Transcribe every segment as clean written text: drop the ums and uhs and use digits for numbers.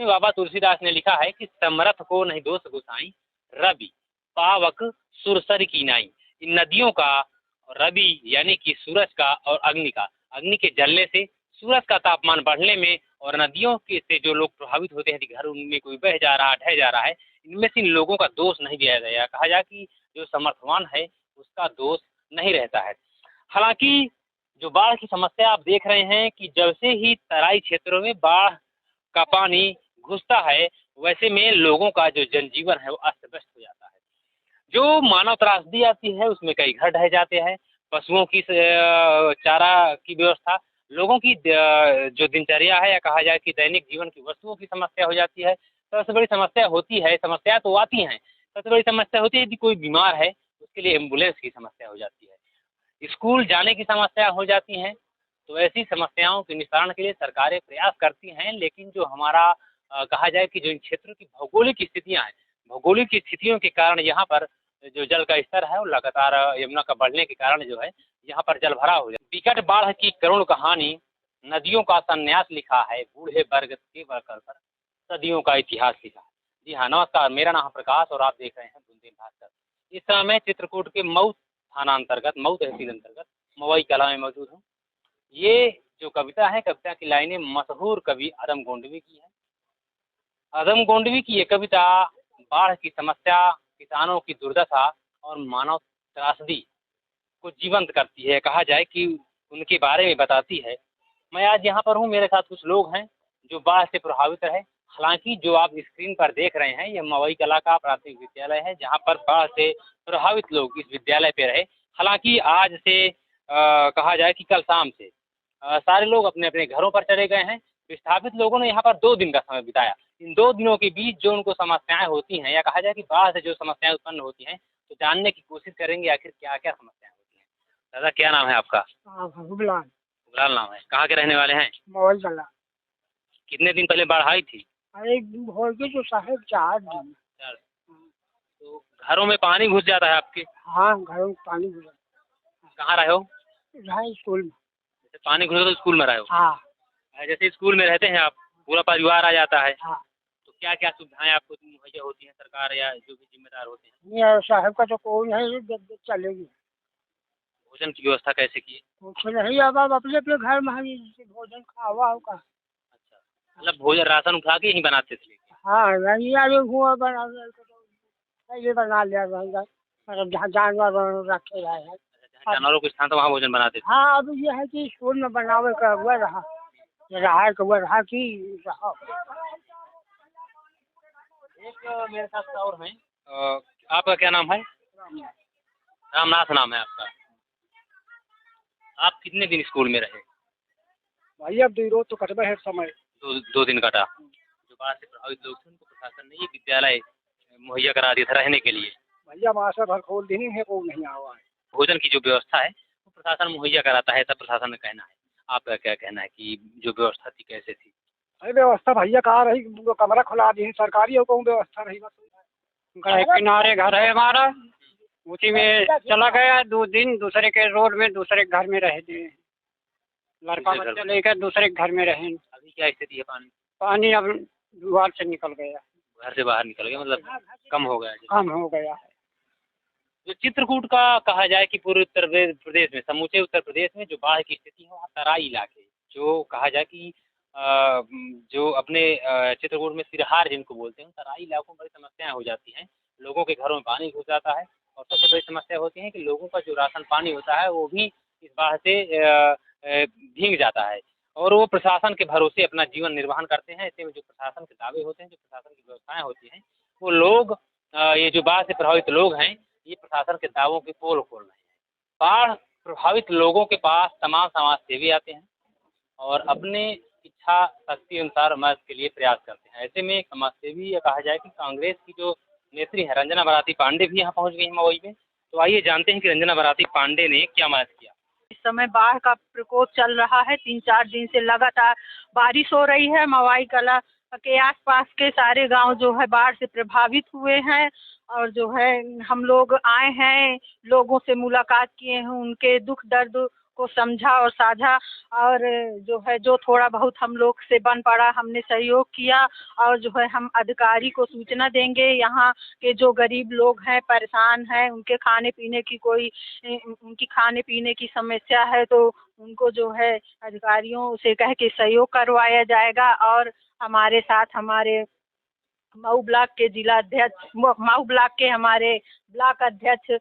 इसमें बाबा तुलसीदास ने लिखा है कि समरथ को नहीं दोष गोसाई, रवि पावक सुरसर की नाई। इन नदियों का, रवि यानी कि सूरज का, और अग्नि का, अग्नि के जलने से सूरज का तापमान बढ़ने में, और नदियों के से जो लोग प्रभावित होते हैं, घर उनमें कोई बह जा रहा, ढह जा रहा है, इनमें से इन लोगों का दोष नहीं दिया गया। कहा जाए कि जो समर्थवान है उसका दोष नहीं रहता है। हालांकि जो बाढ़ की समस्या आप देख रहे हैं कि जब से ही तराई क्षेत्रों में बाढ़ का पानी घुसता है, वैसे में लोगों का जो जनजीवन है वो अस्त व्यस्त हो जाता है। जो मानव त्रासदी आती है उसमें कई घर ढह जाते हैं, पशुओं की चारा की व्यवस्था, लोगों की जो दिनचर्या है, या कहा जाए कि दैनिक जीवन की वस्तुओं की समस्या हो जाती है। सबसे बड़ी समस्या होती है, समस्या तो आती हैं, सबसे बड़ी समस्या होती है यदि कोई बीमार है उसके लिए एम्बुलेंस की समस्या हो जाती है, स्कूल जाने की समस्या हो जाती है। तो ऐसी समस्याओं के निस्तारण के लिए सरकारें प्रयास करती हैं, लेकिन जो हमारा कहा जाए कि जो इन क्षेत्रों की भौगोलिक स्थितियाँ हैं, भौगोलिक स्थितियों के कारण यहाँ पर जो जल का स्तर है वो लगातार यमुना का बढ़ने के कारण जो है यहाँ पर जल भरा हो जाए। विकट बाढ़ की करुण कहानी, नदियों का संन्यास लिखा है, बूढ़े वर्ग के वर्कर पर सदियों का इतिहास लिखा है। जी हाँ, नमस्कार, मेरा नाम है प्रकाश और आप देख रहे हैं बुंदेल भास्कर। इस समय मैं चित्रकूट के मऊ थाना अंतर्गत, मऊ तहसील अंतर्गत मवई कला में मौजूद हूँ। ये जो कविता है, कविता की लाइनें मशहूर कवि अदम गोंडवी की है। अदम गोंडवी की ये कविता बाढ़ की समस्या, किसानों की दुर्दशा और मानव त्रासदी को जीवंत करती है, कहा जाए कि उनके बारे में बताती है। मैं आज यहाँ पर हूँ, मेरे साथ कुछ लोग हैं जो बाढ़ से प्रभावित रहे। हालांकि जो आप स्क्रीन पर देख रहे हैं, यह मवई कला का प्राथमिक विद्यालय है, जहाँ पर बाढ़ से प्रभावित लोग इस विद्यालय पे रहे। हालांकि आज से कहा जाए कि कल शाम से सारे लोग अपने अपने घरों पर चले गए हैं। विस्थापित लोगों ने यहाँ पर 2 दिन का समय बिताया। इन 2 दिनों के बीच जो उनको समस्याएं होती हैं, या कहा जाए कि बाढ़ से जो समस्याएं उत्पन्न होती हैं, तो जानने की कोशिश करेंगे आखिर क्या क्या समस्याएं होती हैं। दादा, क्या नाम है आपका? गुलाल गुलाल नाम है। कहाँ के रहने वाले हैं? मवई कला। कितने दिन पहले बाढ़ आई थी? अरे हो गए तो साहब 4 दिन। तो घरों में पानी घुस जाता है आपके? हाँ, घरों में पानी घुसा। कहाँ रहे हो? यहाँ स्कूल में। जैसे पानी घुसा तो स्कूल में रहे हो? हाँ। जैसे स्कूल में रहते हैं आप, पूरा परिवार आ जाता है, हाँ। तो क्या क्या सुविधाएं आपको मुहैया होती हैं, सरकार या जो भी जिम्मेदार होते हैं? ये साहब का तो कोई नहीं, चलेगी। भोजन की व्यवस्था कैसे की है? कुछ नहीं, अब आप अपने अपने घर में ही भोजन खावा होगा। अच्छा, मतलब भोजन राशन उठा के यहीं बनाते थे? हाँ, नहीं अरे हुआ बना ये बना लिया रहेगा, मतलब जहाँ जानवर रखे रहे हैं। जहाँ जानवरों को स्थान तो वहाँ भोजन बनाते थे? हाँ, अब ये है कि स्कूल में बनावे का हुआ रहा कि रहा। एक मेरे साथ और हैं, आपका क्या नाम है? रामनाथ नाम है आपका। आप कितने दिन स्कूल में रहे? भाई अब 2 रोज तो कटबे है समय। 2 दिन कटा। जो बाढ़ से प्रभावित लोग थे उनको प्रशासन ने ये विद्यालय मुहैया करा दिया था रहने के लिए? भैया मास्टर भर खोल दी है, वो नहीं आवा है। भोजन की जो व्यवस्था है वो प्रशासन मुहैया कराता है, ऐसा प्रशासन का कहना है। आपका क्या कहना है कि जो व्यवस्था थी कैसे थी? अरे व्यवस्था भैया कहाँ रही, कमरा खुला दी है सरकारी, और व्यवस्था रही बस। किनारे घर है हमारा, उसी में चला गया 2 दिन, दूसरे के रोड में दूसरे घर में रह दिए। लड़का बच्चा लेकर दूसरे घर में रहे। अभी क्या स्थिति है? पानी अब द्वार से निकल गया, घर से बाहर निकल गया, मतलब कम हो गया? कम हो गया है। जो चित्रकूट का कहा जाए कि पूरे उत्तर प्रदेश में, समूचे उत्तर प्रदेश में जो बाढ़ की स्थिति है वहाँ तराई इलाके, जो कहा जाए कि जो अपने चित्रकूट में सिरहार जिनको बोलते हैं, तराई इलाकों में बड़ी समस्याएं हो जाती हैं। लोगों के घरों में पानी घुस जाता है, और सबसे बड़ी समस्या होती है कि लोगों का जो राशन पानी होता है वो भी इस बाढ़ से भीग जाता है, और वो प्रशासन के भरोसे अपना जीवन निर्वाहन करते हैं। ऐसे में जो प्रशासन के दावे होते हैं, जो प्रशासन की व्यवस्थाएं होती हैं, वो लोग ये जो बाढ़ से प्रभावित लोग हैं, ये प्रशासन के दावों की पोल खोल रहे हैं। बाढ़ प्रभावित लोगों के पास तमाम समाज सेवी आते हैं और अपने इच्छा शक्ति अनुसार मदद के लिए प्रयास करते हैं। ऐसे में समाज सेवी, या कहा जाए कि कांग्रेस की जो नेत्री है रंजना बराती पांडे भी यहाँ पहुँच गई हैं मवई में। तो आइए जानते हैं कि रंजना बराती पांडे ने क्या मदद किया। इस समय बाढ़ का प्रकोप चल रहा है, 3-4 दिन से लगातार बारिश हो रही है। मवई कला के आसपास के सारे गांव जो है बाढ़ से प्रभावित हुए हैं, और जो है हम लोग आए हैं, लोगों से मुलाकात किए हैं, उनके दुख दर्द को समझा और साझा, और जो है जो थोड़ा बहुत हम लोग से बन पड़ा हमने सहयोग किया, और जो है हम अधिकारी को सूचना देंगे। यहाँ के जो गरीब लोग हैं, परेशान हैं, उनके खाने पीने की उनकी खाने पीने की समस्या है, तो उनको जो है अधिकारियों से कह के सहयोग करवाया जाएगा। और हमारे साथ हमारे मऊ ब्लॉक के जिला अध्यक्ष, मऊ ब्लॉक के हमारे ब्लॉक अध्यक्ष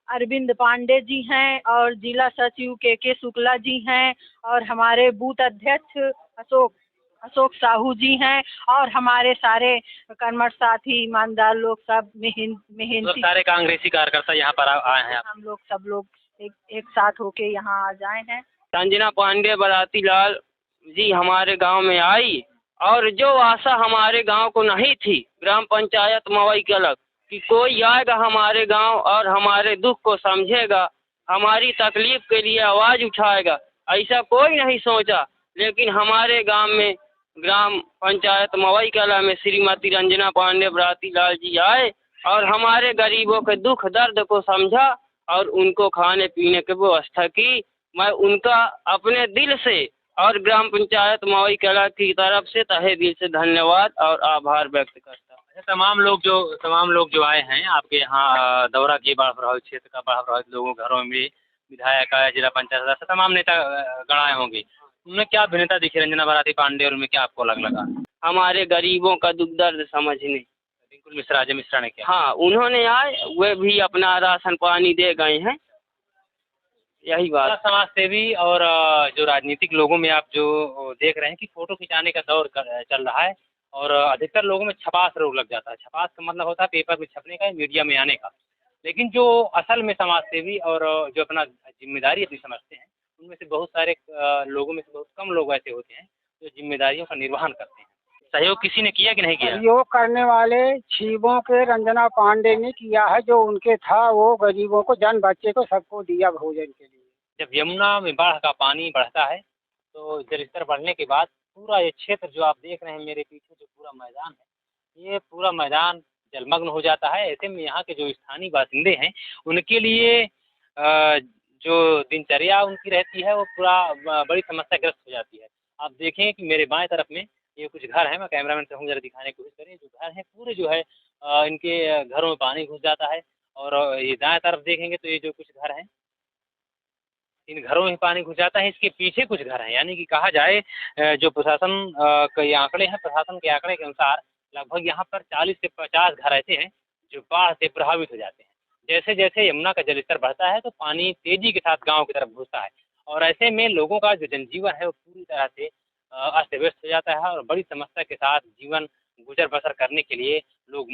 अरविंद पांडे जी हैं, और जिला सचिव के शुक्ला जी हैं, और हमारे बूथ अध्यक्ष अशोक साहू जी हैं, और हमारे सारे कर्मठ साथी ईमानदार लोग सब मेहनती सारे कांग्रेसी कार्यकर्ता यहाँ पर आए हैं। हम लोग सब लोग एक साथ होके यहाँ आ जाए हैं। संजना पांडे बराती लाल जी हमारे गांव में आई, और जो आशा हमारे गांव को नहीं थी, ग्राम पंचायत मवई के अलग, कि कोई आएगा हमारे गांव और हमारे दुख को समझेगा, हमारी तकलीफ के लिए आवाज़ उठाएगा, ऐसा कोई नहीं सोचा। लेकिन हमारे गांव में ग्राम पंचायत मवई कला में श्रीमती रंजना पांडे बराती लाल जी आए और हमारे गरीबों के दुख दर्द को समझा और उनको खाने पीने की व्यवस्था की। मैं उनका अपने दिल से और ग्राम पंचायत मवई कला की तरफ से तहे दिल से धन्यवाद और आभार व्यक्त करता हूँ। तमाम लोग जो आए हैं आपके यहाँ दौरा किए, बाढ़ प्रभावित क्षेत्र का बाढ़ प्रभावित लोगों घरों में, विधायक, जिला पंचायत सदस्य, तमाम नेता गण आए होंगे। उनमें क्या भिन्नता दिखी रंजना बराती पांडे और उनमें क्या आपको अलग लगा? हमारे गरीबों का दुख दर्द समझने। बिल्कुल मिश्रा ने क्या? हाँ, उन्होंने आए, वे भी अपना राशन पानी दे गए हैं, यही बात। समाज सेवी और जो राजनीतिक लोगों में आप जो देख रहे हैं कि फोटो खिंचाने का दौर चल रहा है, और अधिकतर लोगों में छपास रोग लग जाता है। छपास का मतलब होता है पेपर में छपने का, मीडिया में आने का। लेकिन जो असल में समाज सेवी और जो अपना जिम्मेदारी अपनी समझते हैं, उनमें से बहुत सारे लोगों में से बहुत कम लोग ऐसे होते हैं जो जिम्मेदारियों का निर्वहन करते हैं। सहयोग किसी ने किया कि नहीं किया? सहयोग करने वाले छीबों के रंजना पांडे ने किया है, जो उनके था वो गरीबों को, जन बच्चे को, सबको दिया भोजन के लिए। जब यमुना में बाढ़ का पानी बढ़ता है तो जलस्तर बढ़ने के बाद पूरा ये क्षेत्र जो आप देख रहे हैं मेरे पीछे, जो पूरा मैदान है, ये पूरा मैदान जलमग्न हो जाता है। ऐसे में यहाँ के जो स्थानीय बासिंदे हैं, उनके लिए जो दिनचर्या उनकी रहती है वो पूरा बड़ी समस्याग्रस्त हो जाती है। आप देखें कि मेरे बाएं तरफ में ये कुछ घर हैं, मैं कैमरामैन से कहूँ जरा दिखाने की कोशिश करें। जो घर हैं पूरे जो है इनके घरों में पानी घुस जाता है, और ये दाएं तरफ देखेंगे तो ये जो कुछ घर हैं, इन घरों में पानी घुस जाता है। इसके पीछे कुछ घर हैं, यानी कि कहा जाए जो प्रशासन के आंकड़े हैं, प्रशासन के आंकड़े के अनुसार लगभग यहाँ पर 40 से 50 घर ऐसे हैं जो बाढ़ से प्रभावित हो जाते हैं। जैसे जैसे यमुना का जलस्तर बढ़ता है तो पानी तेजी के साथ गांव की तरफ घुसता है, और ऐसे में लोगों का जो जनजीवन है वो पूरी तरह से अस्त व्यस्त हो जाता है, और बड़ी समस्या के साथ जीवन गुजर बसर करने के लिए लोग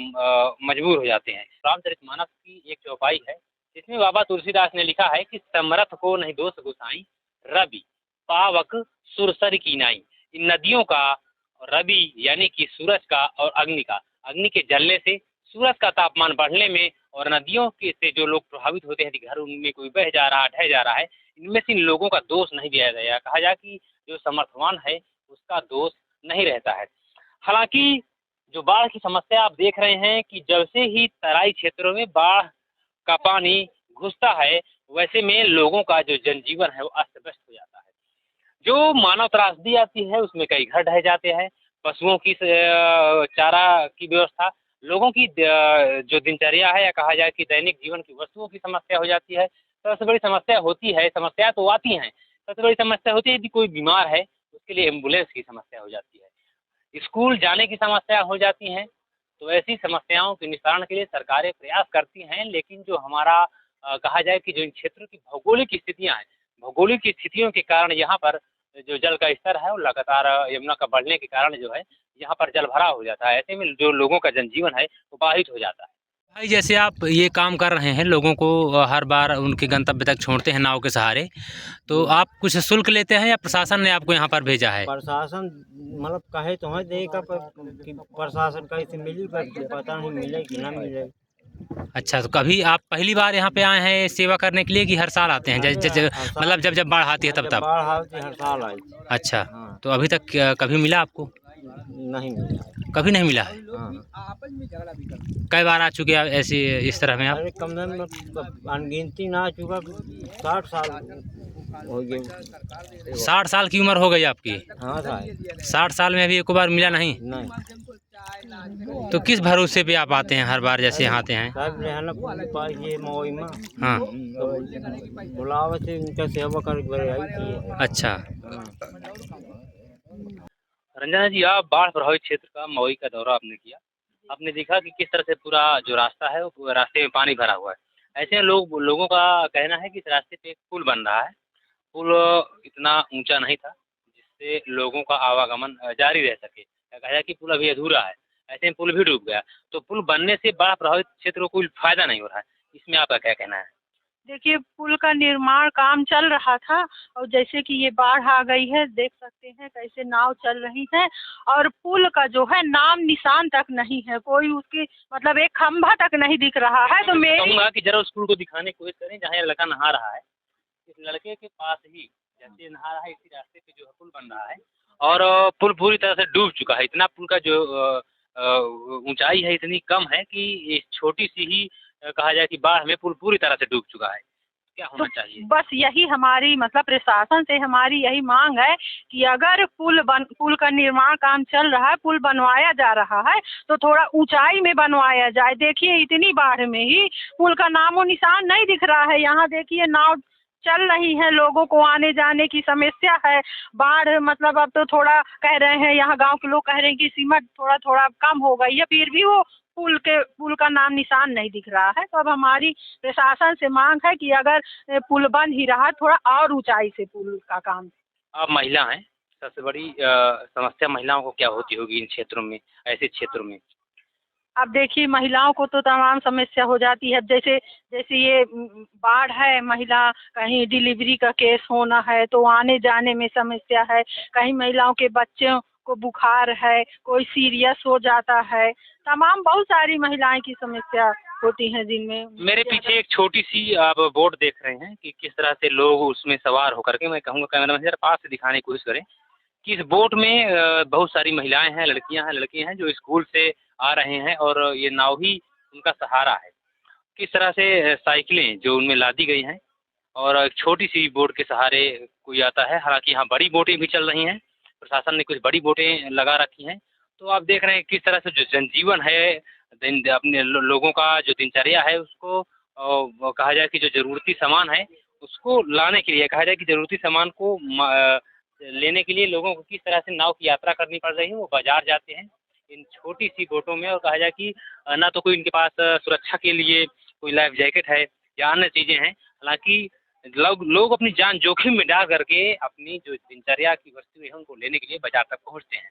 मजबूर हो जाते हैं। रामचरितमानस की एक चौपाई है जिसमें बाबा तुलसीदास ने लिखा है कि समरथ को नहीं दोष गुसाई, रवि पावक सुरसर की नाई। इन नदियों का, रवि यानी कि सूरज का, और अग्नि के जलने से, सूरज का तापमान बढ़ने में, और नदियों के से जो लोग प्रभावित होते हैं, घर उनमें कोई बह जा रहा, ढह जा रहा है, इनमें से इन लोगों का दोष नहीं दिया जाएगा। कहा जाए कि जो समर्थवान है उसका दोष नहीं रहता है। हालांकि जो बाढ़ की समस्या आप देख रहे हैं कि जैसे ही तराई क्षेत्रों में बाढ़ का पानी घुसता है, वैसे में लोगों का जो जनजीवन है वो अस्त व्यस्त हो जाता है। जो मानव त्रासदी आती है उसमें कई घर ढह जाते हैं, पशुओं की चारा की व्यवस्था, लोगों की जो दिनचर्या है, या कहा जाए कि दैनिक जीवन की वस्तुओं की समस्या हो जाती है। सबसे बड़ी समस्या होती है, समस्या तो आती हैं, सबसे बड़ी समस्या होती है यदि कोई बीमार है उसके लिए एम्बुलेंस की समस्या हो जाती है, स्कूल जाने की समस्या हो जाती हैं। तो ऐसी समस्याओं के निस्तारण के लिए सरकारें प्रयास करती हैं, लेकिन जो हमारा कहा जाए कि जो इन क्षेत्रों की भौगोलिक स्थितियाँ हैं, भौगोलिक स्थितियों के कारण यहाँ पर जो जल का स्तर है वो लगातार यमुना का बढ़ने के कारण जो है यहाँ पर जल भरा हो जाता है। ऐसे में जो लोगों का जनजीवन है वो बाधित हो जाता है। भाई, जैसे आप ये काम कर रहे हैं, लोगों को हर बार उनके गंतव्य तक छोड़ते हैं नाव के सहारे, तो आप कुछ शुल्क लेते हैं या प्रशासन ने आपको यहाँ पर भेजा है? प्रशासन मतलब कहे तो है देगा, पर कि प्रशासन कहीं से मिली, पर पता नहीं मिले कि ना मिले। अच्छा, तो कभी आप पहली बार यहाँ पे आए हैं सेवा करने के लिए कि हर साल आते हैं? मतलब जब बाढ़ आती है तब? बाढ़ आती है हर साल आई। अच्छा, हाँ। तो अभी तक कभी मिला आपको? नहीं मिला, कभी नहीं मिला है? हाँ। कई बार आ चुके हैं ऐसी इस तरह में आप? अरे कम से कम अनगिनती ना आ चुका, 60 साल हो गए। 60 साल की उम्र हो गई आपकी? हाँ साहब। 60 साल में अभी एक बार मिला नहीं? नहीं। तो किस भरोसे पे आप आते हैं हर बार जैसे यहाँ आते हैं? साहब रहना पास ये मौई में। हाँ। तो बुलावा से उनका सेवा कर आई थी। अच्छा। हाँ। रंजना जी, आप बाढ़ प्रभावित क्षेत्र का मवई का दौरा आपने किया, आपने देखा कि किस तरह से पूरा जो रास्ता है वो रास्ते में पानी भरा हुआ है। ऐसे में लोगों का कहना है कि इस रास्ते पे एक पुल बन रहा है। पुल इतना ऊंचा नहीं था जिससे लोगों का आवागमन जारी रह सके। कहा जाए कि पुल अभी अधूरा है, ऐसे में पुल भी डूब गया। तो पुल बनने से बाढ़ प्रभावित क्षेत्रों को कोई फायदा नहीं हो रहा है, इसमें आपका क्या कहना है? देखिए, पुल का निर्माण काम चल रहा था और जैसे कि ये बाढ़ आ गई है, देख सकते हैं कैसे नाव चल रही है और पुल का जो है नाम निशान तक नहीं है, कोई उसकी मतलब एक खंभा तक नहीं दिख रहा है। तो मैं कहूँगा कि जरा उस पुल को दिखाने की कोशिश करें जहाँ ये लड़का नहा रहा है। इस लड़के के पास ही जैसे नहा रहा है इसी रास्ते पे जो है पुल बन रहा है और पुल पूरी तरह से डूब चुका है। इतना पुल का जो ऊंचाई है इतनी कम है कि ये छोटी सी ही कहा जाए कि बाढ़ में पुल पूरी तरह से डूब चुका है। क्या होना चाहिए? बस यही हमारी मतलब प्रशासन से हमारी यही मांग है कि अगर पुल का निर्माण काम चल रहा है, पुल बनवाया जा रहा है तो थोड़ा ऊंचाई में बनवाया जाए। देखिए, इतनी बाढ़ में ही पुल का नामो निशान नहीं दिख रहा है। यहाँ देखिए नाव चल रही है, लोगों को आने जाने की समस्या है। बाढ़ मतलब अब तो थोड़ा कह रहे हैं, यहाँ गांव के लोग कह रहे हैं कि सीमट थोड़ा थोड़ा कम हो गई है, फिर भी वो पुल का नाम निशान नहीं दिख रहा है। तो अब हमारी प्रशासन से मांग है कि अगर पुल बन ही रहा थोड़ा और ऊंचाई से पुल का काम। आप महिला हैं, सबसे बड़ी समस्या महिलाओं को क्या होती होगी इन क्षेत्रों में, ऐसे क्षेत्रों में? अब देखिए, महिलाओं को तो तमाम समस्या हो जाती है। जैसे जैसे ये बाढ़ है, महिला कहीं डिलीवरी का केस होना है तो आने जाने में समस्या है। कहीं महिलाओं के बच्चों को बुखार है, कोई सीरियस हो जाता है। तमाम बहुत सारी महिलाएं की समस्या होती हैं जिनमें। मेरे पीछे एक छोटी सी आप बोट देख रहे हैं कि किस तरह से लोग उसमें सवार होकर के, मैं कहूँगा कैमरामैन जरा पास से दिखाने की कोशिश करें कि इस बोट में बहुत सारी महिलाएं हैं, लड़कियां हैं, लड़के हैं जो स्कूल से आ रहे हैं और ये नाव ही उनका सहारा है। किस तरह से साइकिलें जो उनमें लादी गई हैं और एक छोटी सी बोट के सहारे कोई आता है। हालांकि यहाँ बड़ी बोटें भी चल रही हैं, प्रशासन ने कुछ बड़ी बोटें लगा रखी हैं। तो आप देख रहे हैं किस तरह से जो जनजीवन है, अपने लोगों का जो दिनचर्या है उसको कहा जाए कि जो ज़रूरती सामान है उसको लाने के लिए, कहा जाए कि ज़रूरती सामान को लेने के लिए लोगों को किस तरह से नाव की यात्रा करनी पड़ रही है। वो बाजार जाते हैं इन छोटी सी बोटों में और कहा जाए कि ना तो कोई इनके पास सुरक्षा के लिए कोई लाइफ जैकेट है या अन्य चीज़ें हैं। हालांकि लोग अपनी जान जोखिम में डाल करके अपनी जो दिनचर्या की वस्तुएं हैं उनको लेने के लिए बाजार तक पहुंचते हैं।